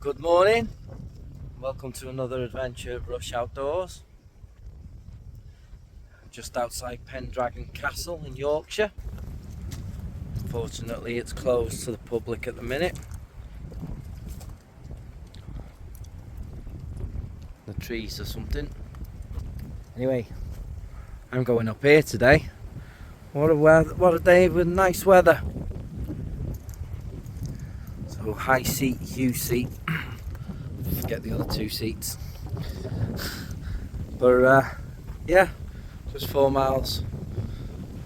Good morning, welcome to another adventure of Rush Outdoors. Just outside Pendragon Castle in Yorkshire. Unfortunately it's closed to the public at the minute. The trees or something. Anyway, I'm going up here today. What a day with nice weather. So high seat, Hugh seat. Forget the other two seats. But yeah, just 4 miles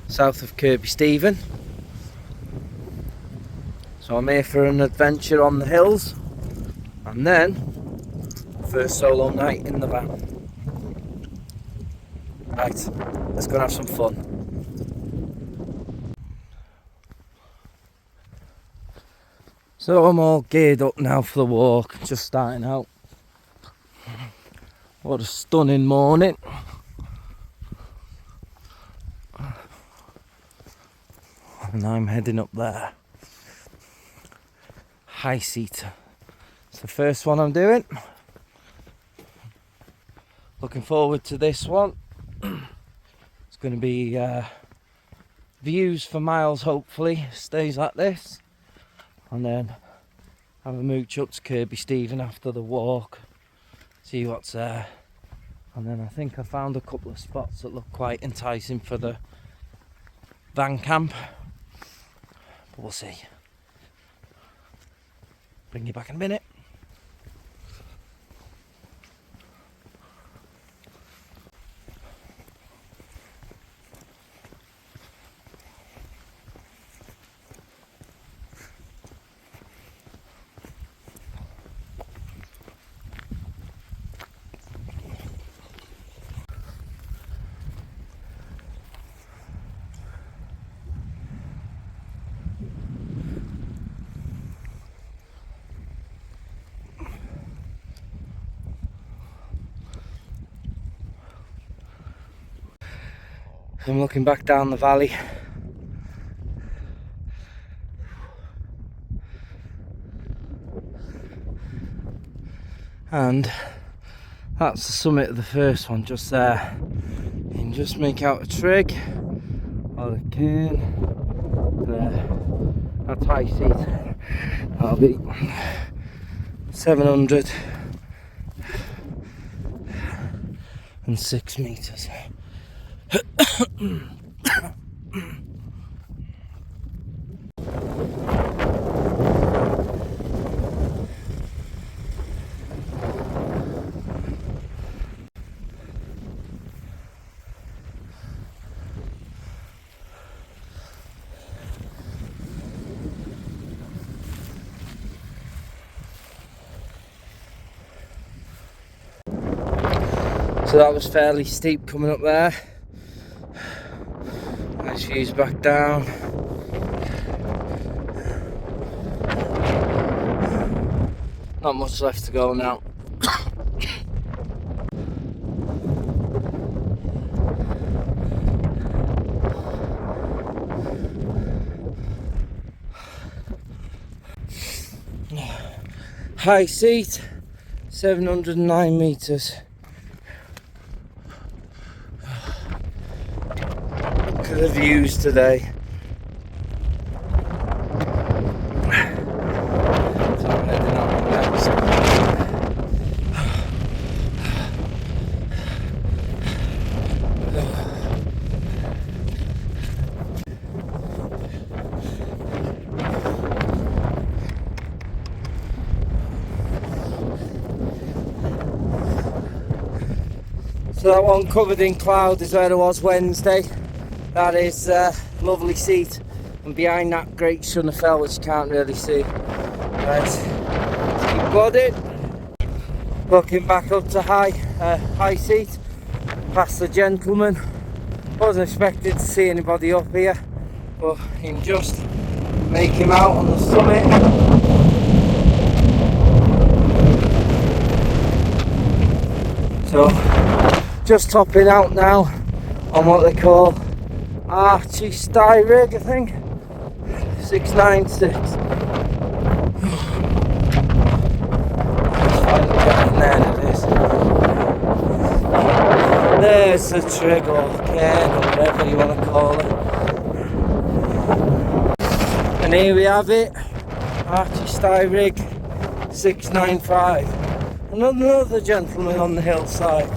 south of Kirby Stephen. So I'm here for an adventure on the hills, and then first solo night in the van. Right, let's go and have some fun. So I'm all geared up now for the walk, just starting out. What a stunning morning. And I'm heading up there. High seat. It's the first one I'm doing. Looking forward to this one. It's going to be views for miles, hopefully. Stays like this. And then have a mooch up to Kirby Stephen after the walk. See what's there. And then I think I found a couple of spots that look quite enticing for the van camp. But we'll see. Bring you back in a minute. I'm looking back down the valley. And that's the summit of the first one, just there. You can just make out a trig or a cairn. There. That's high seat. That'll be 706 metres. So that was fairly steep coming up there. Nice views back down. Not much left to go now. High seat, 709 metres. Look at the views today. So I'm heading up next. So that one covered in cloud is where I was Wednesday. That is a lovely seat, and behind that great Fell, which you can't really see. Right, let's keep plodding. Looking back up to high seat, past the gentleman. Wasn't expecting to see anybody up here, but you can just make him out on the summit. So, just topping out now on what they call Archy Styrigg, I think. 696. There's the Trigg or Cairn or whatever you want to call it. And here we have it, Archy Styrigg 695. Another gentleman on the hillside.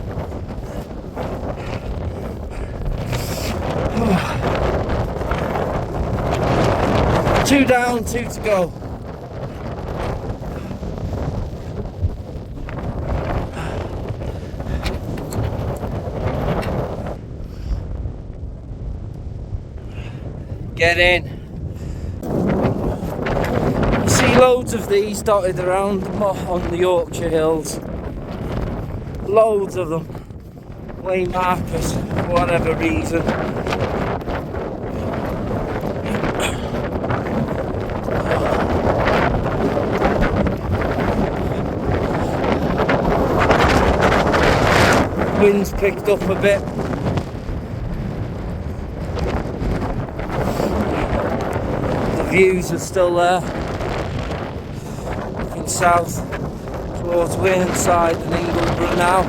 Two down, two to go. Get in. You see loads of these dotted around on the Yorkshire hills. Loads of them. Way markers for whatever reason. Wind's picked up a bit. The views are still there. Looking south towards Whernside and Ingleborough now.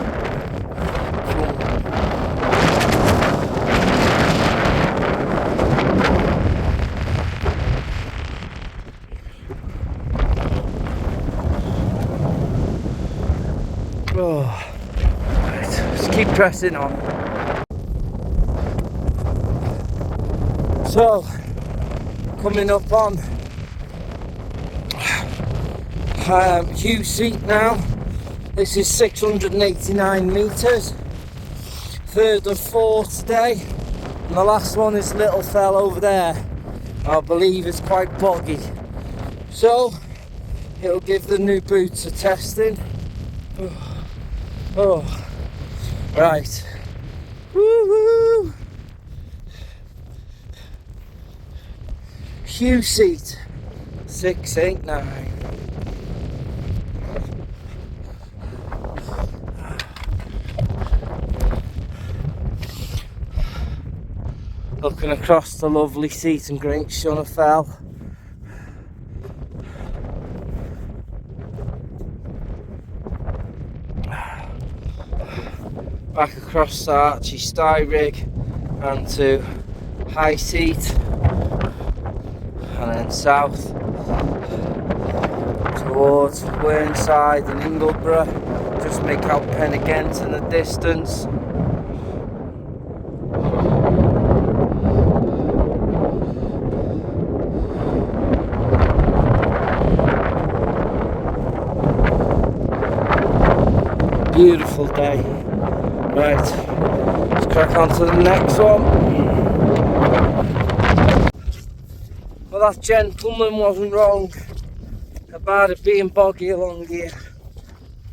Oh. Keep pressing on. So, coming up on Hugh seat now. This is 689 metres. Third of four today. And the last one is Little Fell over there. I believe it's quite boggy. So, it'll give the new boots a testing. Oh. Right. Woo-woo! Hugh seat 689. Looking across the lovely seat and great Shunnerfell. Back across to Archy Styrigg and to High Seat, and then south towards Whernside and Ingleborough. Just make out Pennygent in the distance. Beautiful day. Right, let's crack on to the next one. Well, that gentleman wasn't wrong about it being boggy along here.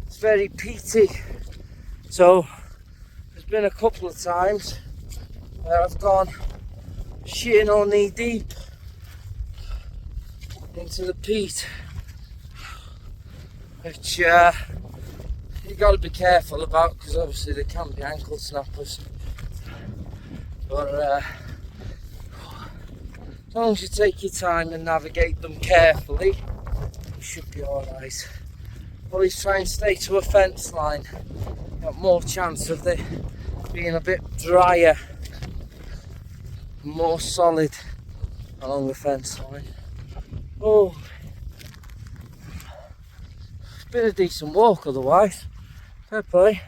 It's very peaty. So, there's been a couple of times where I've gone shin or knee deep into the peat, which you got to be careful about, because obviously there can be ankle snappers. But as long as you take your time and navigate them carefully, you should be alright. Always try and stay to a fence line. You've got more chance of it being a bit drier, more solid along the fence line. Oh, it's been a decent walk otherwise. Fair play.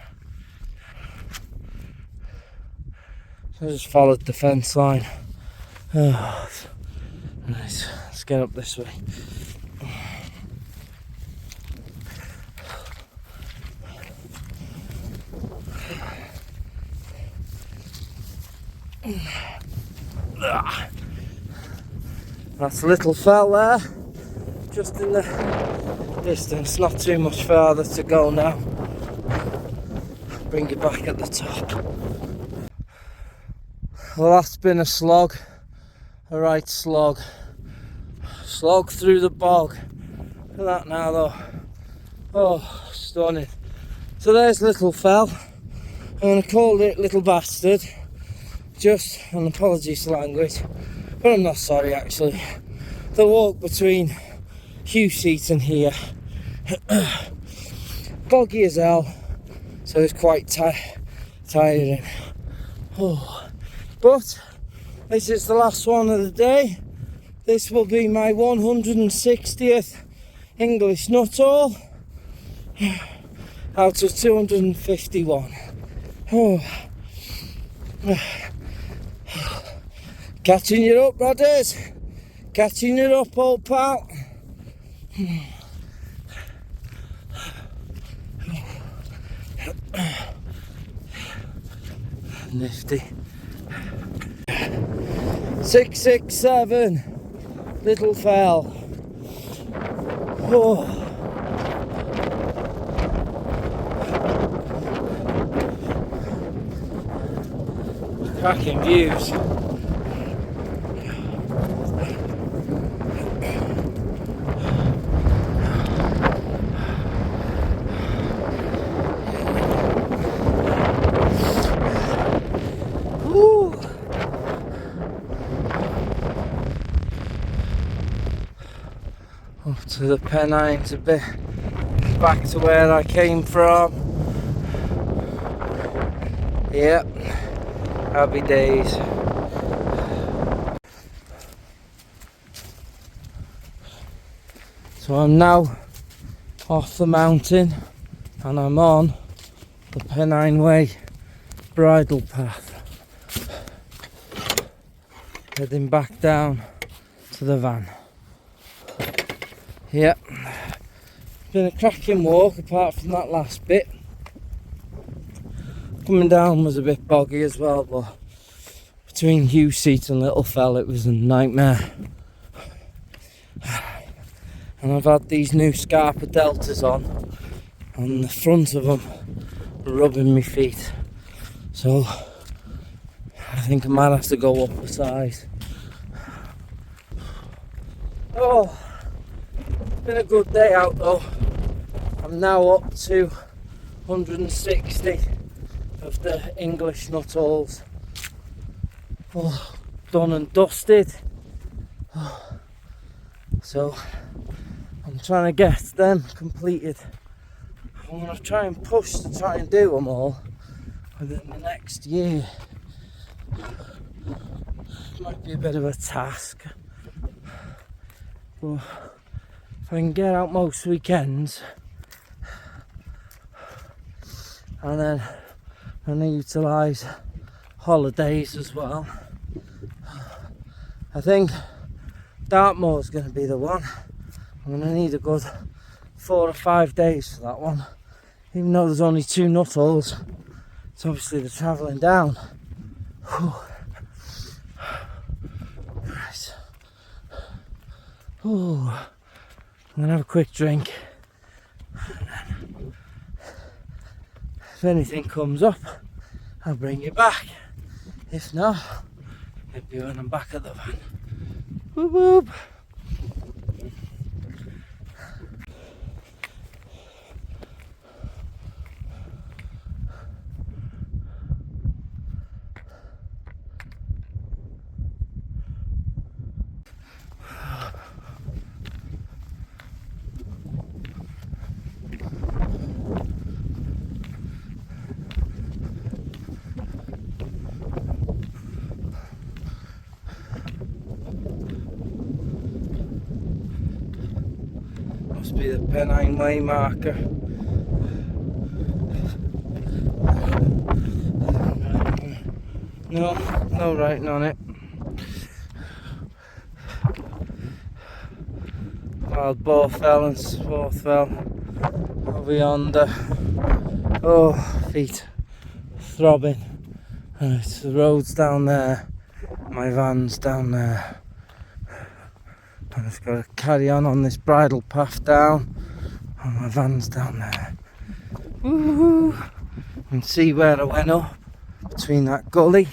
So I just followed the fence line. Oh, nice. Let's get up this way. That's a little fell there, just in the distance, not too much farther to go now. Bring it back at the top. Well, that's been a slog, a right slog. Slog through the bog. Look at that now though. Oh, stunning. So there's Little Fell. I'm going to call it Little Bastard. Just, and apologies for language, but I'm not sorry actually. The walk between Hugh Seat and here, boggy as hell, so it's quite tiring. Oh. But this is the last one of the day. This will be my 160th English Nuttall out of 251. Oh. Catching you up, brothers. Catching you up, old pal. Nifty. 667 Little Fell. Oh. Cracking views. Up to the Pennines a bit, back to where I came from. Yep, happy days. So I'm now off the mountain and I'm on the Pennine Way bridle path, heading back down to the van. Yep, been a cracking walk apart from that last bit. Coming down was a bit boggy as well, but between Hugh Seat and Little Fell it was a nightmare. And I've had these new Scarpa Deltas on the front of them rubbing my feet, so I think I might have to go up a size. Oh, been a good day out though. I'm now up to 160 of the English Nuttalls. Oh, done and dusted. Oh, so I'm trying to get them completed. I'm going to try and push to try and do them all within the next year. It might be a bit of a task, but if I can get out most weekends and then I'm going to utilise holidays as well. I think Dartmoor's going to be the one. I'm going to need a good 4 or 5 days for that one, even though there's only 2 Nuttalls. So obviously they're travelling down. Whew. Right. Ooh. I'm going to have a quick drink. If anything comes up, I'll bring you back. If not, maybe when I'm back at the van. Whoop whoop. Must be the Pennine Way marker. No writing on it. Wild Boar Fell and Swarth Fell over yonder. Oh, feet throbbing. Right, the road's down there, my van's down there. I've just got to carry on this bridle path down, and my van's down there. Woohoo! You can see where I went up between that gully.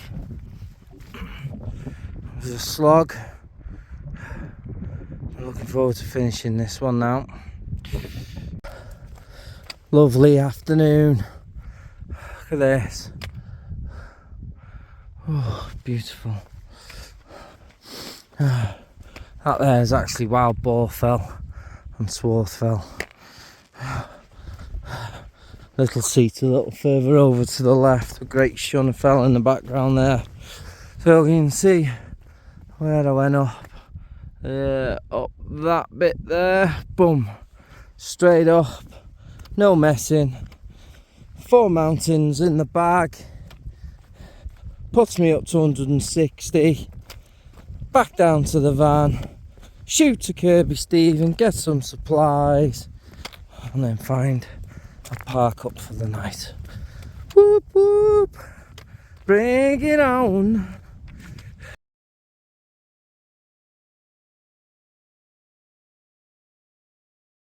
There's a slog. I'm looking forward to finishing this one now. Lovely afternoon. Look at this. Oh, beautiful. That there is actually Wild Boar Fell and Swarth Fell. little seat a little further over to the left. A great Shunnerfell in the background there. So you can see where I went up. Up that bit there. Boom. Straight up. No messing. 4 mountains in the bag. Puts me up to 160. Back down to the van. Shoot to Kirby Stephen. Get some supplies. And then find a park up for the night. Whoop whoop. Bring it on.